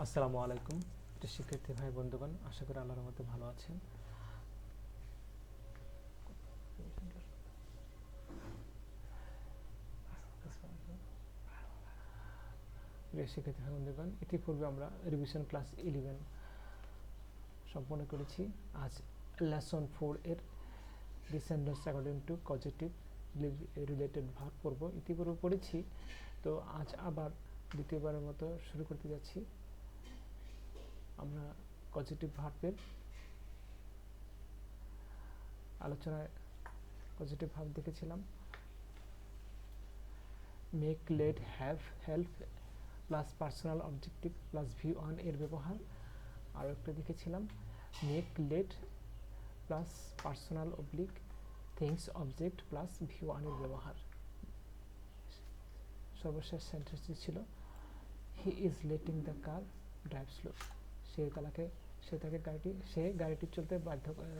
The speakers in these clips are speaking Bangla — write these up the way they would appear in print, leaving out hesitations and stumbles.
আসসালামু আলাইকুম প্রিয় শিক্ষার্থী ভাই বন্ধুগণ, আশা করি আল্লাহর রহমতে ভালো আছেন। প্রিয় শিক্ষার্থী ভাই বন্ধুগণ, ইতিপূর্বে আমরা রিভিশন ক্লাস 11 সম্পন্ন করেছি। আজ লেসন 4 এর descendants according to causative related verb পড়ব। ইতিপূর্বে পড়েছি, তো আজ আবার দ্বিতীয়বারের মতো শুরু করতে যাচ্ছি। আমরা কজেটিভ ভার্বের আলোচনায় পজিটিভ ভার্ব দেখেছিলাম make, let, have, help plus personal objective plus V one এর ব্যবহার। আরও একটা দেখেছিলাম make, let plus personal oblique things object plus V one এর ব্যবহার। সর্বশেষ সেন্টেন্সটি ছিল he is letting the car drive slow. সে গাড়িটি চলতে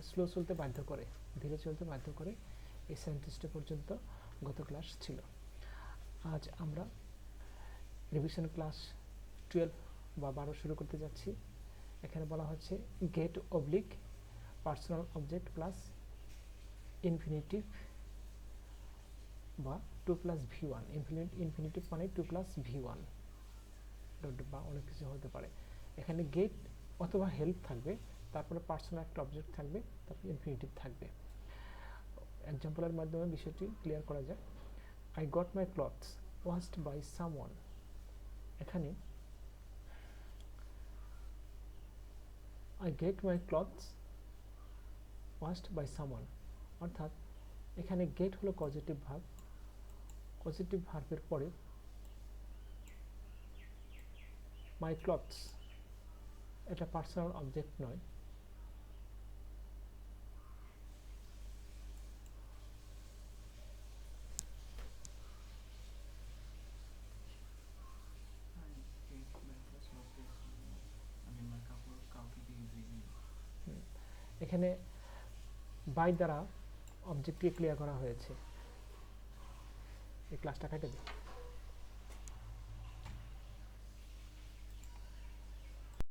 স্লো চলতে বাধ্য করে, ধীরে চলতে বাধ্য করে। এই সেন্টেন্সটি পর্যন্ত গত ক্লাস ছিল। আজ আমরা রিভিশন ক্লাস 12 বা 12 শুরু করতে যাচ্ছি। এখানে বলা হচ্ছে get oblique personal object plus infinitive বা 2 প্লাস ভি ওয়ান। ইনফিনিটিভ মানে 2 প্লাস ভি ওয়ান বা অনেক কিছু হতে পারে। এখানে গেট অথবা হেল্প থাকবে, তারপরে পার্সোনাল একটা অবজেক্ট থাকবে, তারপরে ইনফিনিটিভ থাকবে। এক্সাম্পলের মাধ্যমে বিষয়টি ক্লিয়ার করা যায়। I got my clothes washed by someone. এখানে I get my clothes washed by someone, অর্থাৎ এখানে get হলো পজিটিভ ভার্ব। পজিটিভ ভার্বের পরে my clothes এটা পার্সোনাল অবজেক্ট নয়, এখানে বাই দ্বারা অবজেক্টকে ক্লিয়ার করা হয়েছে। এই ক্লাসটা কেটে দিই।